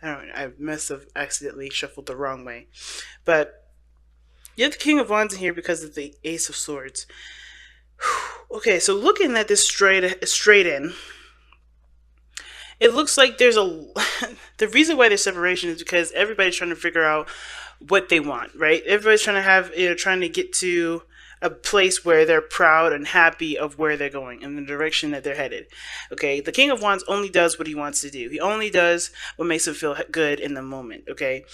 I must have accidentally shuffled the wrong way. But you have the King of Wands in here because of the Ace of Swords. Okay, so looking at this straight in, it looks like there's a the reason why there's separation is because everybody's trying to figure out what they want, right? Everybody's trying to have, trying to get to a place where they're proud and happy of where they're going and the direction that they're headed. Okay, the King of Wands only does what he wants to do. He only does what makes him feel good in the moment. Okay,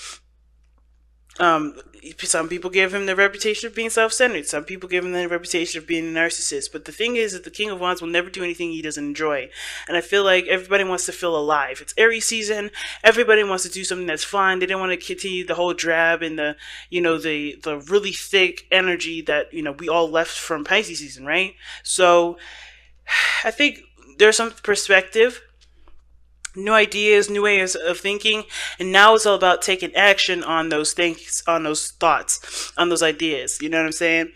um, some people give him the reputation of being self-centered. Some people give him the reputation of being a narcissist. But the thing is that the King of Wands will never do anything he doesn't enjoy. And I feel like everybody wants to feel alive. It's Aries season. Everybody wants to do something that's fun. They don't want to continue the whole drab and the really thick energy that we all left from Pisces season, right? So I think there's some perspective, new ideas, new ways of thinking, and now it's all about taking action on those things, on those thoughts, on those ideas. You know what I'm saying?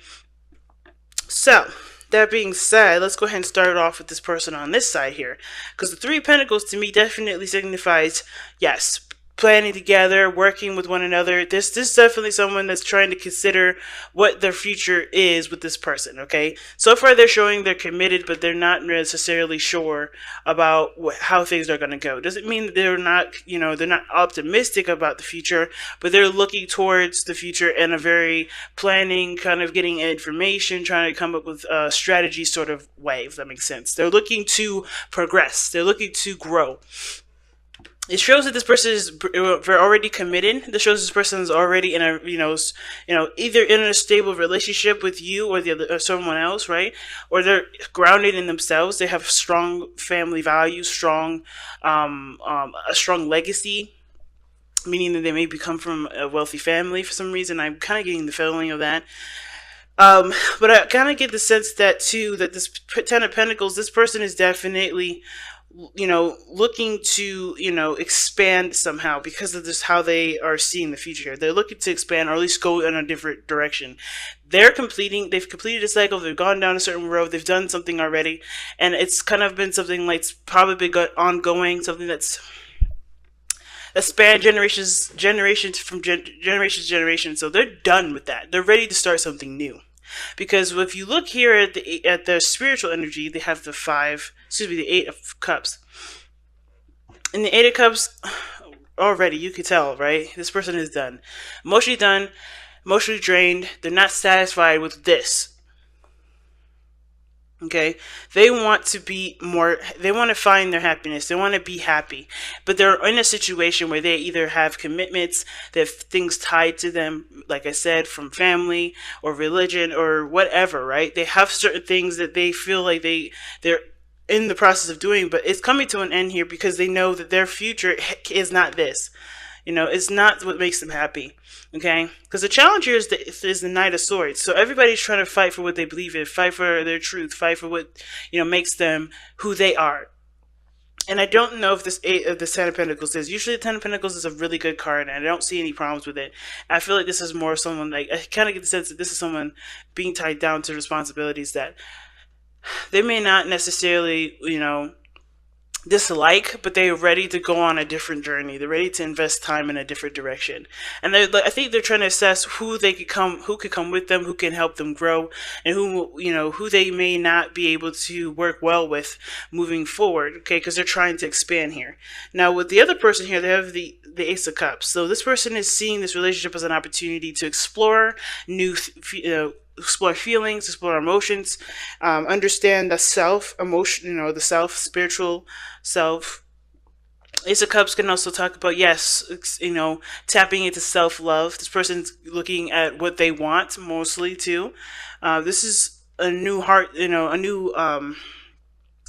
So, that being said, let's go ahead and start off with this person on this side here, because the Three of Pentacles to me definitely signifies, yes, planning together, working with one another. This is definitely someone that's trying to consider what their future is with this person. Okay, so far they're showing they're committed, but they're not necessarily sure about how things are going to go. Doesn't mean that they're not, they're not optimistic about the future, but they're looking towards the future in a very planning, kind of getting information, trying to come up with a strategy sort of way, if that makes sense. They're looking to progress. They're looking to grow. It shows that this person is already committed. This shows this person is already in a either in a stable relationship with you or the other or someone else, right? Or they're grounded in themselves. They have strong family values, a strong legacy, meaning that they may come from a wealthy family for some reason. I'm kind of getting the feeling of that. But I kind of get the sense that too, that this Ten of Pentacles, this person is definitely looking to expand somehow because of this, how they are seeing the future. They're looking to expand or at least go in a different direction. They've completed a cycle. They've gone down a certain road. They've done something already, and it's kind of been something like it's probably been ongoing, something that spanned generations from generation to generation. So they're done with that. They're ready to start something new. Because if you look here at the spiritual energy, they have the Eight of Cups. In the Eight of Cups, already you could tell, right? This person is done, emotionally drained. They're not satisfied with this. Okay, they want to be more, they want to find their happiness, they want to be happy, but they're in a situation where they either have commitments, they have things tied to them, like I said, from family or religion or whatever, right? They have certain things that they feel like they're in the process of doing, but it's coming to an end here because they know that their future is not this. It's not what makes them happy. Okay, because the challenge here is the Knight of Swords. So everybody's trying to fight for what they believe in, fight for their truth, fight for what makes them who they are. And I don't know if this Ten of Pentacles is. Usually, the Ten of Pentacles is a really good card, and I don't see any problems with it. I feel like this is more someone, like, I kind of get the sense that this is someone being tied down to responsibilities that they may not necessarily dislike, but they're ready to go on a different journey. They're ready to invest time in a different direction, and I think they're trying to assess who could come with them, who can help them grow, and who they may not be able to work well with moving forward. Okay, because they're trying to expand here. Now, with the other person here, they have the Ace of Cups. So this person is seeing this relationship as an opportunity to explore explore feelings, explore emotions, understand the self, emotion, the self, spiritual self. Ace of Cups can also talk about, yes, tapping into self-love. This person's looking at what they want mostly too. This is a new heart, a new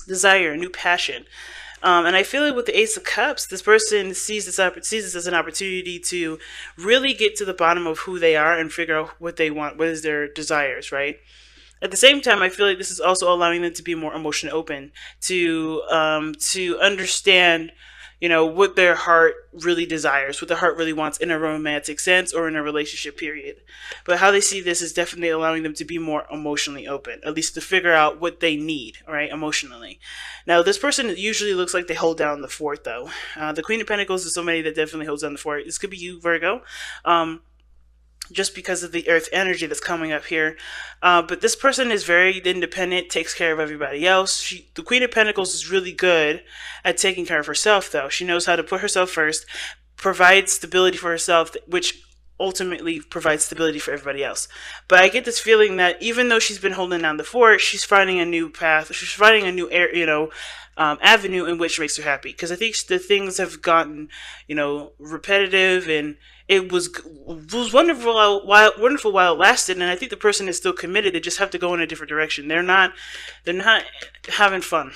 desire, a new passion. And I feel like with the Ace of Cups, this person sees this as an opportunity to really get to the bottom of who they are and figure out what they want, what is their desires, right? At the same time, I feel like this is also allowing them to be more emotion open, to understand, what their heart really desires, what their heart really wants in a romantic sense or in a relationship period. But how they see this is definitely allowing them to be more emotionally open, at least to figure out what they need, right, emotionally. Now, this person usually looks like they hold down the fort, though. The Queen of Pentacles is somebody that definitely holds down the fort. This could be you, Virgo. Just because of the earth energy that's coming up here. But this person is very independent, takes care of everybody else. The Queen of Pentacles is really good at taking care of herself, though. She knows how to put herself first, provide stability for herself, which ultimately provides stability for everybody else. But I get this feeling that even though she's been holding down the fort, she's finding a new path. She's finding a new avenue in which makes her happy. Because I think the things have gotten, repetitive, and it was wonderful while it lasted. And I think the person is still committed. They just have to go in a different direction. They're not having fun.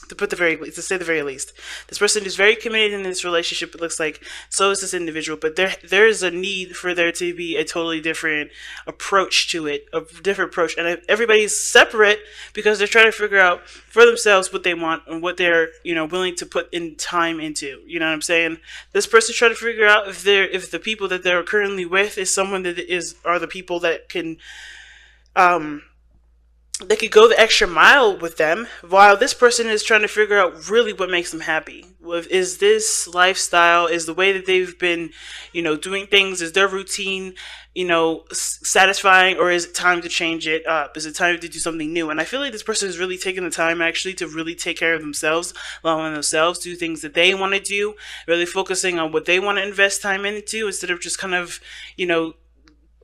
To say the very least, this person is very committed in this relationship. It looks like so is this individual, but there is a need for there to be a totally different approach to it, a different approach, and everybody's separate because they're trying to figure out for themselves what they want and what they're willing to put in time into. You know what I'm saying? This person's trying to figure out if the people that they're currently with is someone that are the people that can they could go the extra mile with them, while this person is trying to figure out really what makes them happy. Is this lifestyle, is the way that they've been, doing things, is their routine, satisfying, or is it time to change it up? Is it time to do something new? And I feel like this person is really taking the time actually to really take care of themselves, allowing themselves to do things that they want to do, really focusing on what they want to invest time into instead of just kind of,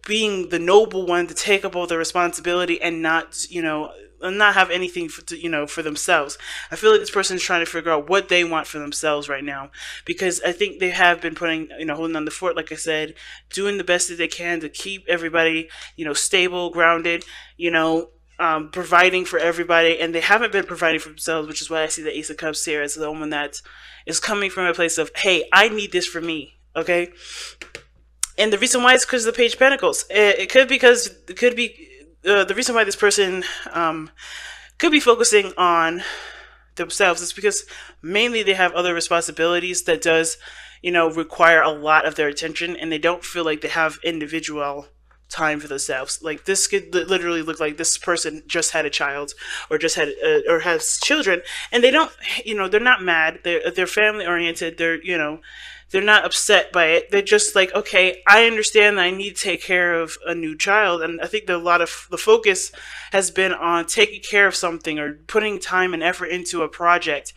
being the noble one to take up all the responsibility and not have anything for themselves. I feel like this person is trying to figure out what they want for themselves right now, because I think they have been putting, holding on the fort, like I said, doing the best that they can to keep everybody, stable, grounded, providing for everybody, and they haven't been providing for themselves, which is why I see the Ace of Cups here as the woman that is coming from a place of, hey, I need this for me, okay? And the reason why is because of the Page of Pentacles. It could be the reason why this person could be focusing on themselves is because mainly they have other responsibilities that does, require a lot of their attention, and they don't feel like they have individual time for themselves. Like, this could literally look like this person just had a child or just had or has children, and they don't, they're not mad. They're family oriented. They're not upset by it. They're just like, okay, I understand that I need to take care of a new child. And I think that a lot of the focus has been on taking care of something or putting time and effort into a project,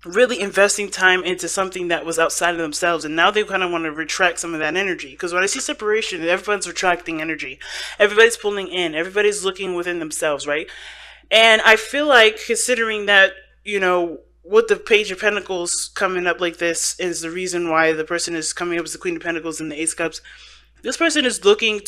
really investing time into something that was outside of themselves. And now they kind of want to retract some of that energy. Because when I see separation, everyone's retracting energy. Everybody's pulling in. Everybody's looking within themselves, right? And I feel like, considering that, with the Page of Pentacles coming up like this is the reason why the person is coming up as the Queen of Pentacles and the Ace of Cups. This person is looking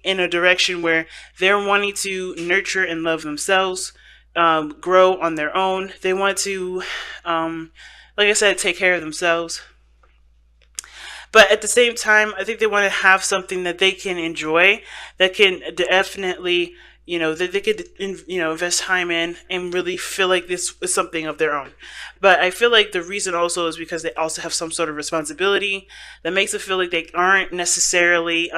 in a direction where they're wanting to nurture and love themselves, grow on their own. They want to, like I said, take care of themselves. But at the same time, I think they want to have something that they can enjoy, that can definitely, that they could, invest time in and really feel like this is something of their own. But I feel like the reason also is because they also have some sort of responsibility that makes it feel like they aren't necessarily, it's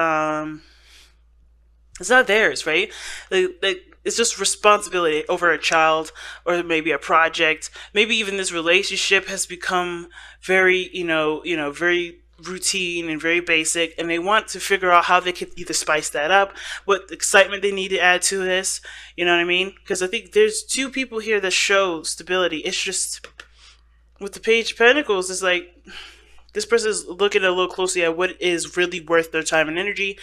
not theirs, right? It's just responsibility over a child or maybe a project. Maybe even this relationship has become very, very routine and very basic, and they want to figure out how they can either spice that up, what excitement they need to add to this, you know what I mean? Because I think there's two people here that show stability. It's just with the Page of Pentacles, it's like this person is looking a little closely at what is really worth their time and energy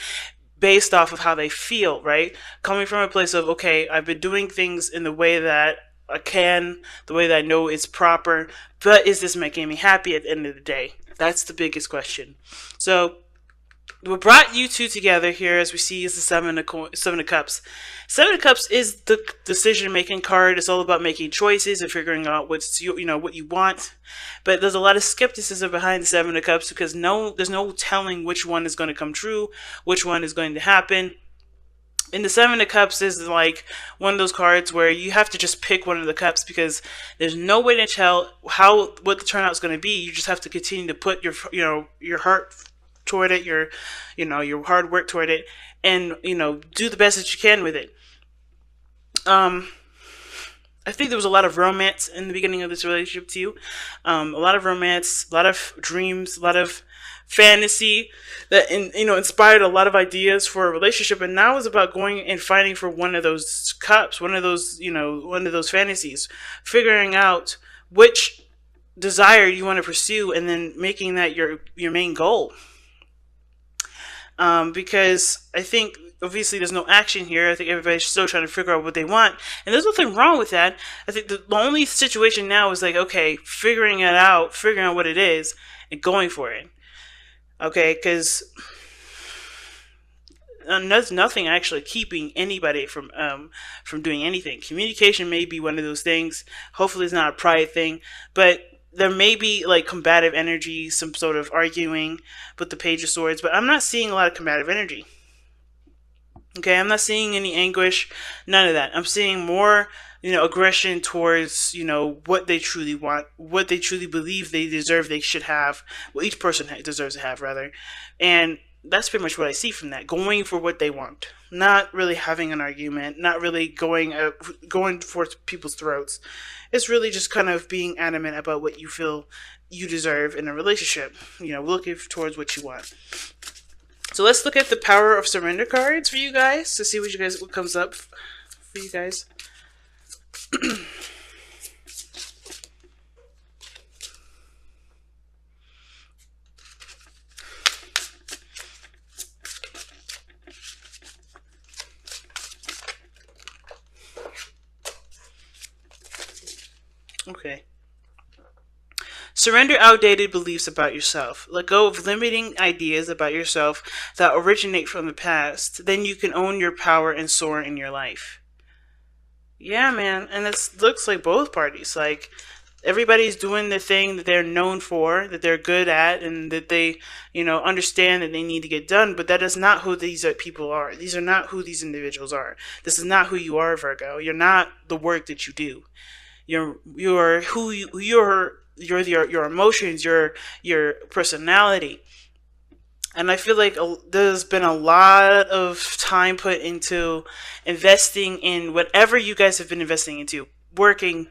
based off of how they feel, right? Coming from a place of, okay, I've been doing things in the way that I can, the way that I know it's proper, but is this making me happy at the end of the day? That's the biggest question. So what brought you two together here, as we see, is the Seven of Cups. Seven of Cups is the decision-making card. It's all about making choices and figuring out what you want. But there's a lot of skepticism behind the Seven of Cups because there's no telling which one is going to come true, which one is going to happen. And the Seven of Cups is like one of those cards where you have to just pick one of the cups, because there's no way to tell what the turnout's going to be. You just have to continue to put your heart toward it, your hard work toward it, and do the best that you can with it. I think there was a lot of romance in the beginning of this relationship too. A lot of romance, a lot of dreams, a lot of fantasy that inspired a lot of ideas for a relationship. And now it's about going and fighting for one of those cups, one of those fantasies, figuring out which desire you want to pursue, and then making that your main goal. Because I think obviously there's no action here. I think everybody's still trying to figure out what they want, and there's nothing wrong with that. I think the only situation now is like, okay, figuring out what it is and going for it. Okay, because there's nothing actually keeping anybody from doing anything. Communication may be one of those things. Hopefully, it's not a pride thing, but there may be like combative energy, some sort of arguing with the Page of Swords, but I'm not seeing a lot of combative energy. Okay, I'm not seeing any anguish, none of that. I'm seeing more, aggression towards, what they truly want, what they truly believe they deserve, they should have, well, each person deserves to have, rather. And that's pretty much what I see from that. Going for what they want, not really having an argument, not really going for people's throats. It's really just kind of being adamant about what you feel you deserve in a relationship. Looking towards what you want. So let's look at the Power of Surrender cards for you guys to see what comes up for you guys. Okay. Surrender outdated beliefs about yourself. Let go of limiting ideas about yourself that originate from the past. Then you can own your power and soar in your life. Yeah, man. And it looks like both parties. Like, everybody's doing the thing that they're known for, that they're good at, and that they, understand that they need to get done. But that is not who these people are. These are not who these individuals are. This is not who you are, Virgo. You're not the work that you do. You're who you're your emotions, your personality. And I feel like there's been a lot of time put into investing in whatever you guys have been investing into, working,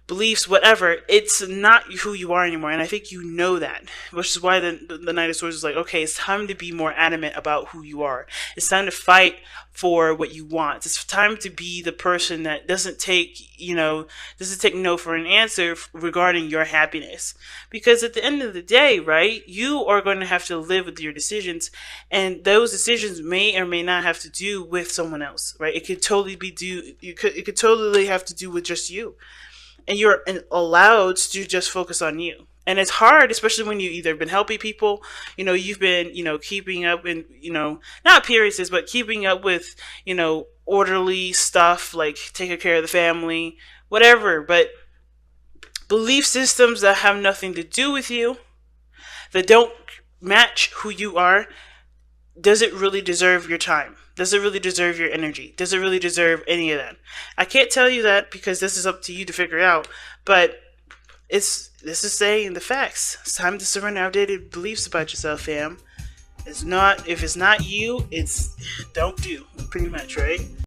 beliefs, whatever. It's not who you are anymore, and I think you know that, which is why the Knight of Swords is like, okay, it's time to be more adamant about who you are. It's time to fight for what you want. It's time to be the person that doesn't take no for an answer regarding your happiness. Because at the end of the day, right, you are going to have to live with your decisions, and those decisions may or may not have to do with someone else, right? It could totally it could totally have to do with just you. And you're allowed to just focus on you. And it's hard, especially when you've either been helping people, you've been, keeping up in, not appearances, but keeping up with, orderly stuff, like taking care of the family, whatever. But belief systems that have nothing to do with you, that don't match who you are, does it really deserve your time? Does it really deserve your energy? Does it really deserve any of that? I can't tell you that because this is up to you to figure out, but this is saying the facts. It's time to surrender outdated beliefs about yourself, fam. If it's not you, it's don't do, pretty much, right?